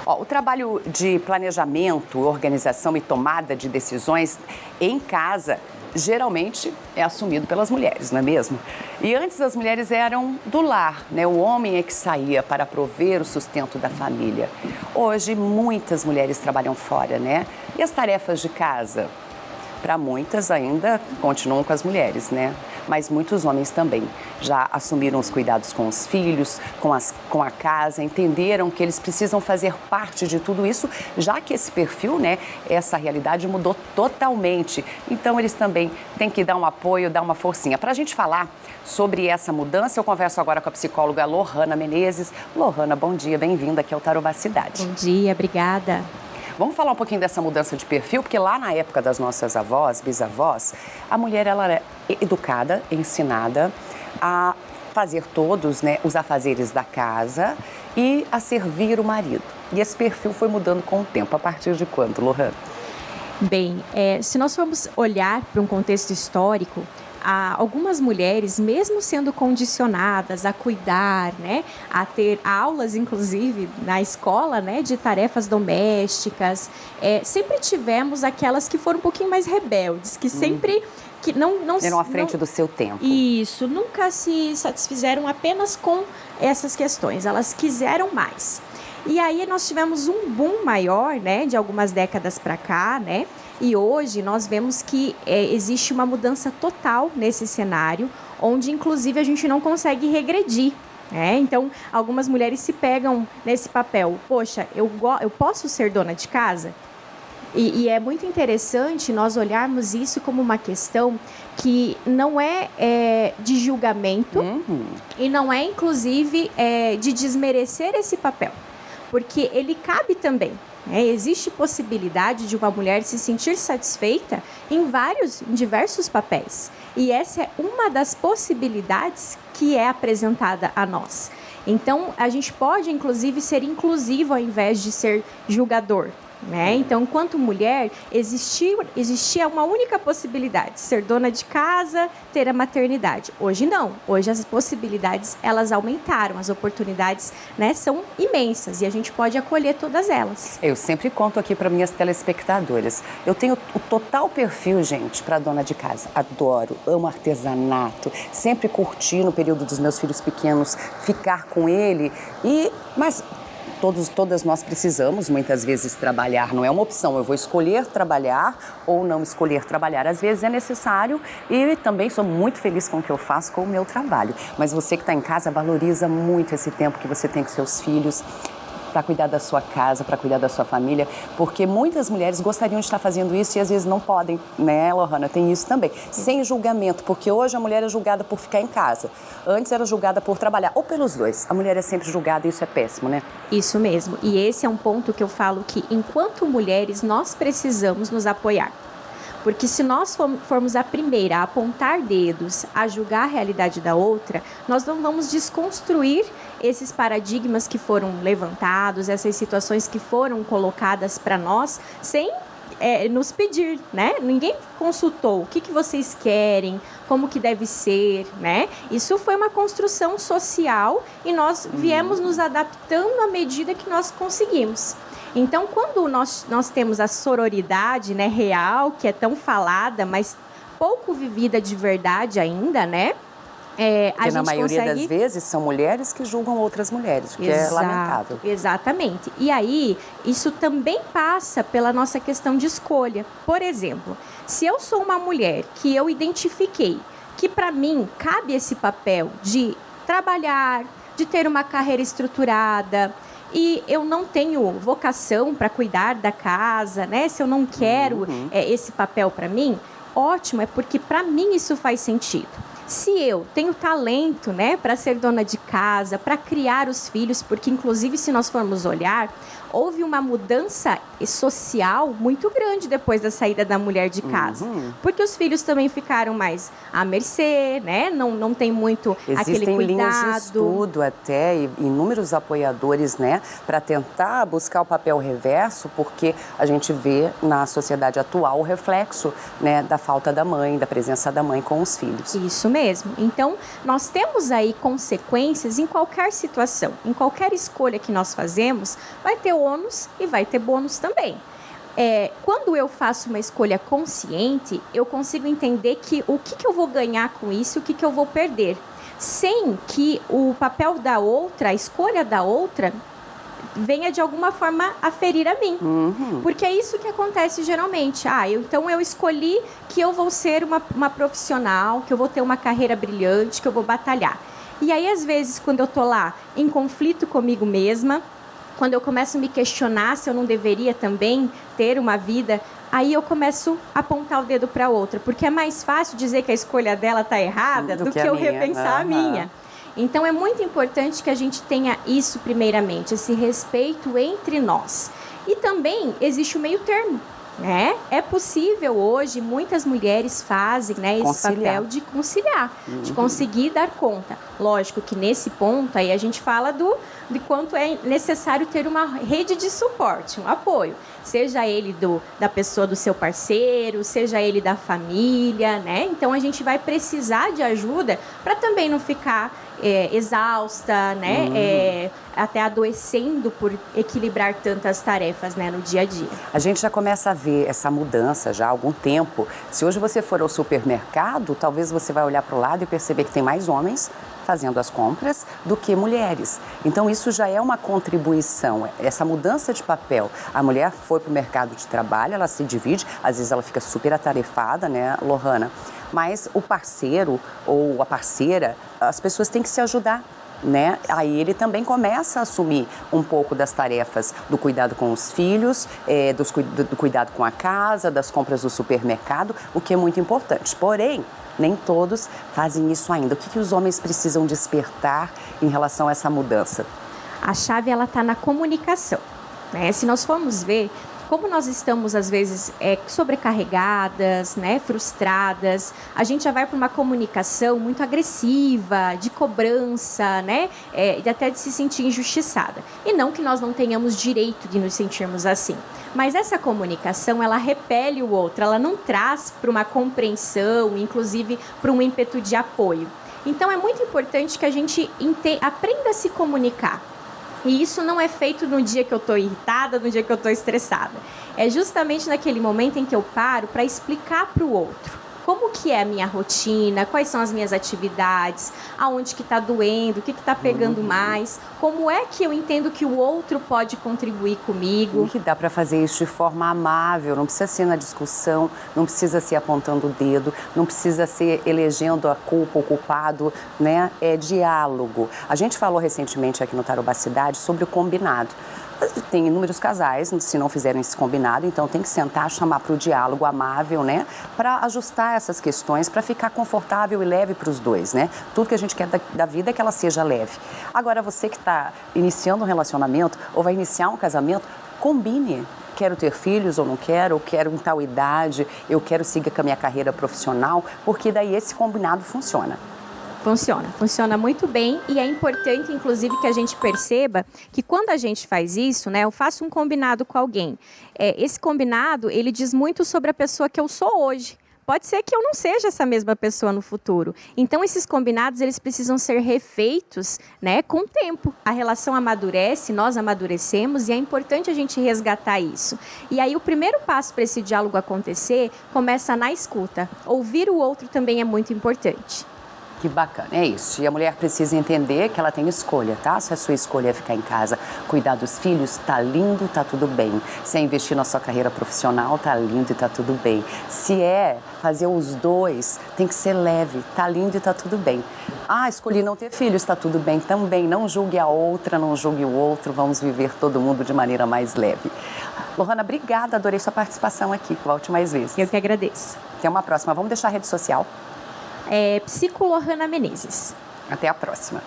Ó, o trabalho de planejamento, organização e tomada de decisões em casa geralmente é assumido pelas mulheres, não é mesmo? E antes as mulheres eram do lar, né? O homem é que saía para prover o sustento da família. Hoje muitas mulheres trabalham fora, né? E as tarefas de casa? Para muitas ainda continuam com as mulheres, né? Mas muitos homens também já assumiram os cuidados com os filhos, com a casa, entenderam que eles precisam fazer parte de tudo isso, já que esse perfil, né, essa realidade mudou totalmente. Então, eles também têm que dar um apoio, dar uma forcinha. Para a gente falar sobre essa mudança, eu converso agora com a psicóloga Lohana Menezes. Lohana, bom dia, bem-vinda aqui ao Tarobá Cidade. Bom dia, obrigada. Vamos falar um pouquinho dessa mudança de perfil, porque lá na época das nossas avós, bisavós, a mulher ela era educada, ensinada a fazer todos, né, os afazeres da casa e a servir o marido. E esse perfil foi mudando com o tempo. A partir de quando, Lohana? Bem, se nós formos olhar para um contexto histórico, algumas mulheres, mesmo sendo condicionadas a cuidar, né, a ter aulas, inclusive, na escola, né, de tarefas domésticas, sempre tivemos aquelas que foram um pouquinho mais rebeldes, que sempre... que não eram à frente do seu tempo. Isso, nunca se satisfizeram apenas com essas questões, elas quiseram mais. E aí nós tivemos um boom maior, né, de algumas décadas para cá, né, e hoje nós vemos que existe uma mudança total nesse cenário, onde inclusive a gente não consegue regredir. Então, algumas mulheres se pegam nesse papel. Poxa, eu posso ser dona de casa? E é muito interessante nós olharmos isso como uma questão que não é de julgamento e não é, inclusive, de desmerecer esse papel, porque ele cabe também. Existe possibilidade de uma mulher se sentir satisfeita em diversos papéis. E essa é uma das possibilidades que é apresentada a nós. Então, a gente pode, inclusive, ser inclusivo ao invés de ser julgador. Então, enquanto mulher, existia uma única possibilidade, ser dona de casa, ter a maternidade. Hoje não, hoje as possibilidades elas aumentaram, as oportunidades, né, são imensas e a gente pode acolher todas elas. Eu sempre conto aqui para minhas telespectadoras, eu tenho o total perfil, gente, para dona de casa. Adoro, amo artesanato, sempre curti no período dos meus filhos pequenos ficar com ele mas todas nós precisamos, muitas vezes, trabalhar. Não é uma opção, eu vou escolher trabalhar ou não escolher trabalhar. Às vezes é necessário e também sou muito feliz com o que eu faço, com o meu trabalho. Mas você que está em casa, valoriza muito esse tempo que você tem com seus filhos, para cuidar da sua casa, para cuidar da sua família, porque muitas mulheres gostariam de estar fazendo isso e às vezes não podem, né, Lohana? Tem isso também. Sem julgamento, porque hoje a mulher é julgada por ficar em casa. Antes era julgada por trabalhar, ou pelos dois. A mulher é sempre julgada e isso é péssimo, né? Isso mesmo. E esse é um ponto que eu falo que, enquanto mulheres, nós precisamos nos apoiar. Porque se nós formos a primeira a apontar dedos, a julgar a realidade da outra, nós não vamos desconstruir esses paradigmas que foram levantados, essas situações que foram colocadas para nós, sem nos pedir, né? Ninguém consultou o que vocês querem, como que deve ser, né? Isso foi uma construção social e nós viemos nos adaptando à medida que nós conseguimos. Então, quando nós temos a sororidade, né, real, que é tão falada, mas pouco vivida de verdade ainda, né? Porque na maioria das vezes são mulheres que julgam outras mulheres, o que é lamentável. Exatamente. E aí, isso também passa pela nossa questão de escolha. Por exemplo, se eu sou uma mulher que eu identifiquei que para mim cabe esse papel de trabalhar, de ter uma carreira estruturada, e eu não tenho vocação para cuidar da casa, né? Se eu não quero esse papel para mim, ótimo, é porque para mim isso faz sentido. Se eu tenho talento, né, para ser dona de casa, para criar os filhos, porque inclusive se nós formos olhar, houve uma mudança social muito grande depois da saída da mulher de casa. Porque os filhos também ficaram mais à mercê, né? Não tem muito aquele cuidado. Existem linhas de estudo até e inúmeros apoiadores, né? Para tentar buscar o papel reverso, porque a gente vê na sociedade atual o reflexo, né, da falta da mãe, da presença da mãe com os filhos. Isso mesmo? Então, nós temos aí consequências em qualquer situação, em qualquer escolha que nós fazemos, vai ter ônus e vai ter bônus também. Quando eu faço uma escolha consciente, eu consigo entender o que eu vou ganhar com isso e o que eu vou perder, sem que o papel da outra, a escolha da outra, venha de alguma forma a ferir a mim. Porque é isso que acontece geralmente. Então eu escolhi que eu vou ser uma profissional, que eu vou ter uma carreira brilhante, que eu vou batalhar. E aí, às vezes, quando eu tô lá em conflito comigo mesma, quando eu começo a me questionar se eu não deveria também ter uma vida, aí eu começo a apontar o dedo para outra, porque é mais fácil dizer que a escolha dela está errada do que eu repensar a minha. Então, é muito importante que a gente tenha isso primeiramente, esse respeito entre nós. E também existe o meio termo. É possível hoje, muitas mulheres fazem esse papel de conciliar, de conseguir dar conta. Lógico que nesse ponto aí a gente fala de quanto é necessário ter uma rede de suporte, um apoio. Seja ele da pessoa do seu parceiro, seja ele da família, né? Então a gente vai precisar de ajuda para também não ficar exausta, né? Até adoecendo por equilibrar tantas tarefas, né, no dia a dia. A gente já começa a ver essa mudança já há algum tempo. Se hoje você for ao supermercado, talvez você vai olhar para o lado e perceber que tem mais homens fazendo as compras do que mulheres. Então isso já é uma contribuição, essa mudança de papel. A mulher foi para o mercado de trabalho, ela se divide, às vezes ela fica super atarefada, né, Lohana? Mas o parceiro ou a parceira, as pessoas têm que se ajudar, né? Aí ele também começa a assumir um pouco das tarefas do cuidado com os filhos, do cuidado com a casa, das compras do supermercado, o que é muito importante. Porém, nem todos fazem isso ainda. O que os homens precisam despertar em relação a essa mudança? A chave, ela está na comunicação, né? Se nós formos ver, como nós estamos, às vezes, sobrecarregadas, né, frustradas, a gente já vai para uma comunicação muito agressiva, de cobrança, né, e até de se sentir injustiçada. E não que nós não tenhamos direito de nos sentirmos assim. Mas essa comunicação, ela repele o outro, ela não traz para uma compreensão, inclusive para um ímpeto de apoio. Então, é muito importante que a gente aprenda a se comunicar. E isso não é feito no dia que eu estou irritada, no dia que eu estou estressada. É justamente naquele momento em que eu paro para explicar para o outro como que é a minha rotina, quais são as minhas atividades, aonde que está doendo, o que está pegando mais, como é que eu entendo que o outro pode contribuir comigo. E que dá para fazer isso de forma amável, não precisa ser na discussão, não precisa ser apontando o dedo, não precisa ser elegendo a culpa, o culpado, né? É diálogo. A gente falou recentemente aqui no Tarobá Cidade sobre o combinado. Tem inúmeros casais, se não fizeram esse combinado, então tem que sentar, chamar para o diálogo amável, né? Para ajustar essas questões, para ficar confortável e leve para os dois, né? Tudo que a gente quer da vida é que ela seja leve. Agora, você que está iniciando um relacionamento ou vai iniciar um casamento, combine. Quero ter filhos ou não quero, eu quero em tal idade, eu quero seguir com a minha carreira profissional, porque daí esse combinado funciona. Funciona muito bem e é importante, inclusive, que a gente perceba que quando a gente faz isso, né, eu faço um combinado com alguém. Esse combinado, ele diz muito sobre a pessoa que eu sou hoje. Pode ser que eu não seja essa mesma pessoa no futuro. Então, esses combinados, eles precisam ser refeitos, né, com o tempo. A relação amadurece, nós amadurecemos e é importante a gente resgatar isso. E aí, o primeiro passo para esse diálogo acontecer começa na escuta. Ouvir o outro também é muito importante. Que bacana, é isso. E a mulher precisa entender que ela tem escolha, tá? Se a sua escolha é ficar em casa, cuidar dos filhos, tá lindo, tá tudo bem. Se é investir na sua carreira profissional, tá lindo e tá tudo bem. Se é fazer os dois, tem que ser leve, tá lindo e tá tudo bem. Escolhi não ter filhos, tá tudo bem também. Não julgue a outra, não julgue o outro, vamos viver todo mundo de maneira mais leve. Lohana, obrigada, adorei sua participação aqui. Volte mais vezes. Eu que agradeço. Até uma próxima. Vamos deixar a rede social. Psico Lohana Menezes. Até a próxima.